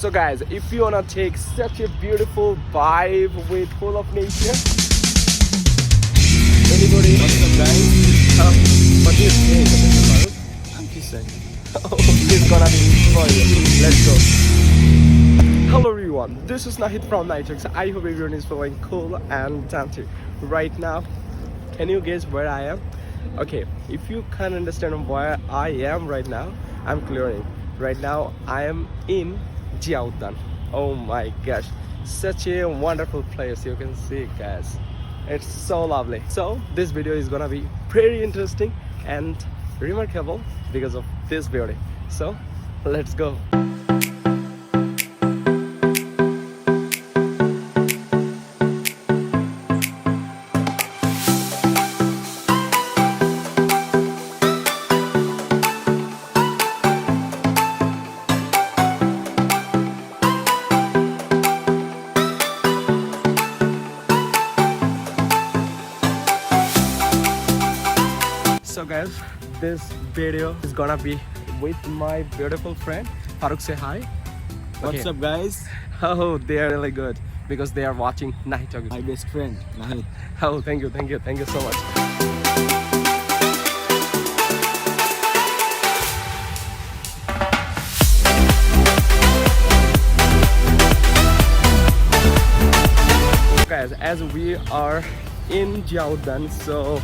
So guys, if you wanna take such a beautiful vibe with full of nature, anybody? What's up guys? What do you think of Mr. Farooq? I'm kissing. Oh, it's gonna be for you. Let's go. Hello everyone, this is Nahid from TaIked. I hope everyone is feeling cool and dancing right now. Can you guess where I am? Okay, if you can't understand where I am right now, I'm clearing. Right now, I am in Zia Uddan. Oh my gosh, such a wonderful place. You can see it, guys. It's so lovely. So this video is gonna be pretty interesting and remarkable because of this beauty. So let's go. So guys, this video is gonna be with my beautiful friend Farooq. Say hi. What's up, guys? Oh, they are really good because they are watching TaIked. My best friend, Nahid. Oh, thank you so much. Guys, as we are in Zia Uddan, so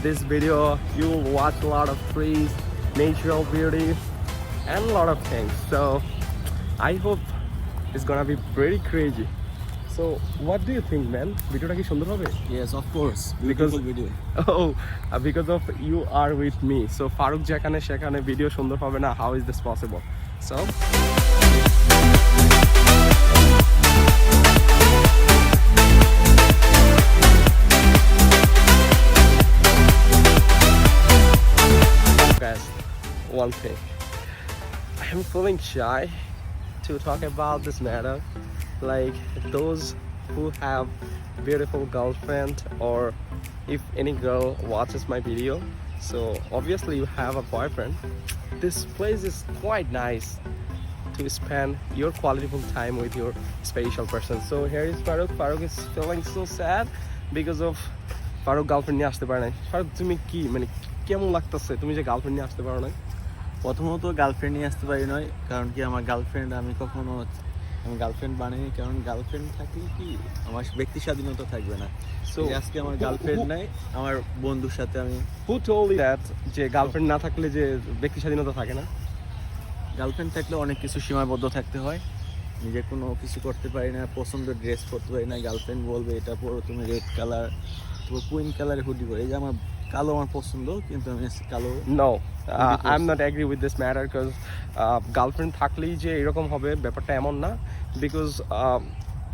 this video you will watch a lot of trees, natural beauty and a lot of things. So I hope it's gonna be pretty crazy. So what do you think, man? Video ki sundor hobe? Yes, of course. Because Beautiful video. oh, because of you are with me. So Farooq যেখানে সেখানে video সুন্দর হবে না. How is this possible? So guys, one thing, I'm feeling shy to talk about this matter. Like those who have beautiful girlfriend, or if any girl watches my video, so obviously you have a boyfriend, this place is quite nice to spend your quality time with your special person. So here is Farooq. Farooq is feeling so sad because of Farooq girlfriend নিয়ে আসতে পারে না. Farooq তুমি কি মানে কেমন লাগতেছে তুমি যে গার্লফ্রেন্ড নিয়ে আসতে পারো না? প্রথমত গার্লফ্রেন্ড নিয়ে আসতে পারি নয়, কারণ কি আমার গার্লফ্রেন্ড আমি গার্লফ্রেন্ড বানাইনি, কারণ গার্লফ্রেন্ড থাকলে কি আমার ব্যক্তি স্বাধীনতা থাকবে না। So আজকে আমার গার্লফ্রেন্ড নাই, আমার বন্ধুর সাথে আমি। Who told you that যে গার্লফ্রেন্ড না থাকলে যে ব্যক্তি স্বাধীনতা থাকে না? গার্লফ্রেন্ড থাকলে অনেক কিছু সীমাবদ্ধ থাকতে হয়, নিজে কোনো কিছু করতে পারি না, পছন্দের ড্রেস পরতে পারি না। গার্লফ্রেন্ড বলবে এটা পরো তুমি, রেড কালার, তারপর কুইন কালারের হুডি পরে। এই যে আমার কালো আমার পছন্দ, কিন্তু আমি কালো। No, I'm not agree with this matter because girlfriend থাকলেই যে এরকম হবে ব্যাপারটা এমন না। বিকজ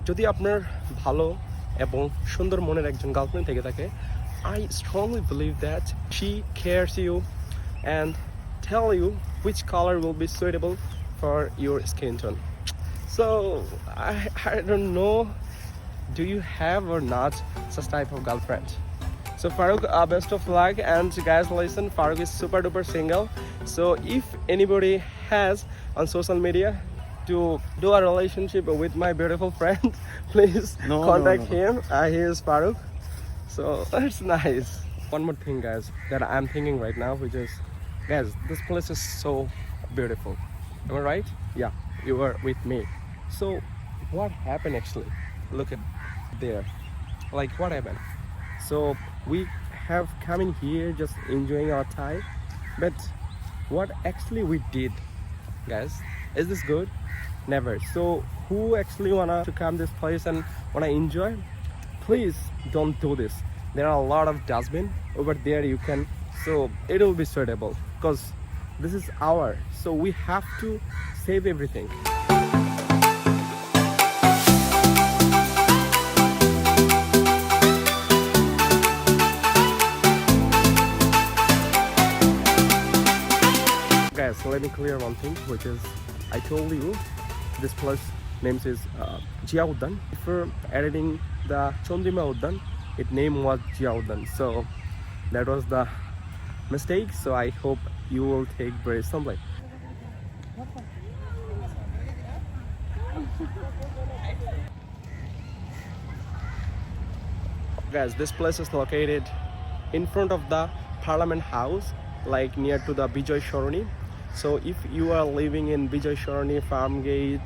যদি আপনার ভালো এবং সুন্দর মনের একজন গার্লফ্রেন্ড থেকে থাকে, I strongly believe that she cares you and tell you which color will be suitable for your skin tone. So I don't know, do you have or not such type of girlfriend? So Farooq, best of luck, and guys listen, Farooq is super duper single. So if anybody has on social media to do a relationship with my beautiful friend, please contact him. He is Farooq. So it's nice. One more thing guys that I'm thinking right now, which is, guys, this place is so beautiful. Am I right? Yeah, you were with me. So what happened actually? Look at there. Like what happened? So we have come in here just enjoying our time, but what actually we did, guys, is this good? Never. So who actually wanna to come this place and wanna enjoy, please don't do this. There are a lot of dustbin over there, you can, so it will be suitable because this is our, so we have to save everything. Guys, let me clear one thing, which is I told you this place name is Zia Uddan. Before editing the Chandrima Uddan, its name was Zia Uddan. So that was the mistake. So I hope you will take very simply. Guys, this place is located in front of the Parliament House, like near to the Bijoy Shoroni. So if you are living in Bijoy Shoroni, Farmgate,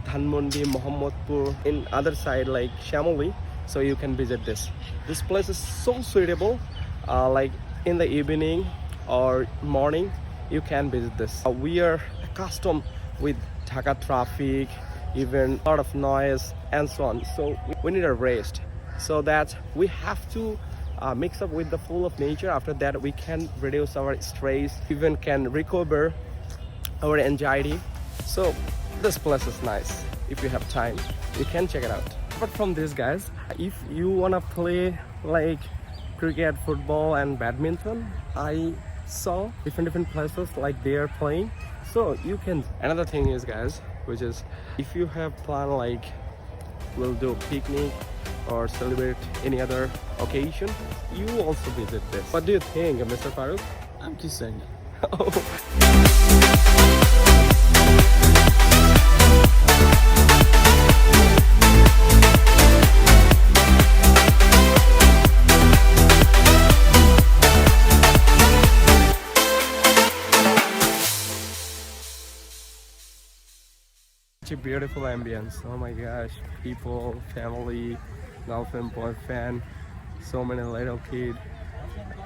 Dhanmondi, Mohammadpur, in other side like Shamoli, so you can visit this. This place is so suitable, like in the evening or morning, you can visit this. We are accustomed with Dhaka traffic, even a lot of noise and so on. So we need a rest. So that we have to mix up with the flow of nature. After that, we can reduce our stress, even can recover our anxiety. So this place is nice. If you have time, you can check it out. Apart from this, guys, if you wanna play like cricket, football and badminton, I saw different places like they are playing. So you can. Another thing is, guys, which is if you have plan like we'll do picnic or celebrate any other occasion, you also visit this. What do you think, Mr. Farooq? I'm kissing. Such a beautiful ambience. Oh my gosh, people, family, girlfriend, boyfriend, so many little kids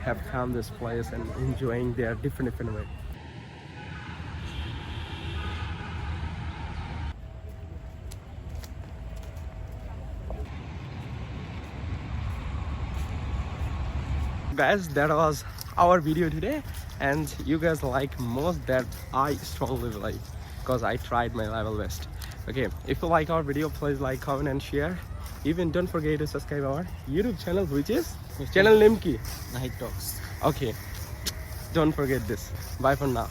have come this place and enjoying their different way. Guys, that was our video today, and you guys like most that I strongly like, because I tried my level best. Okay, if you like our video, please like, comment and share. Even don't forget to subscribe our YouTube channel, which is channel name ki Night Talks. okay, don't forget this. Bye for now.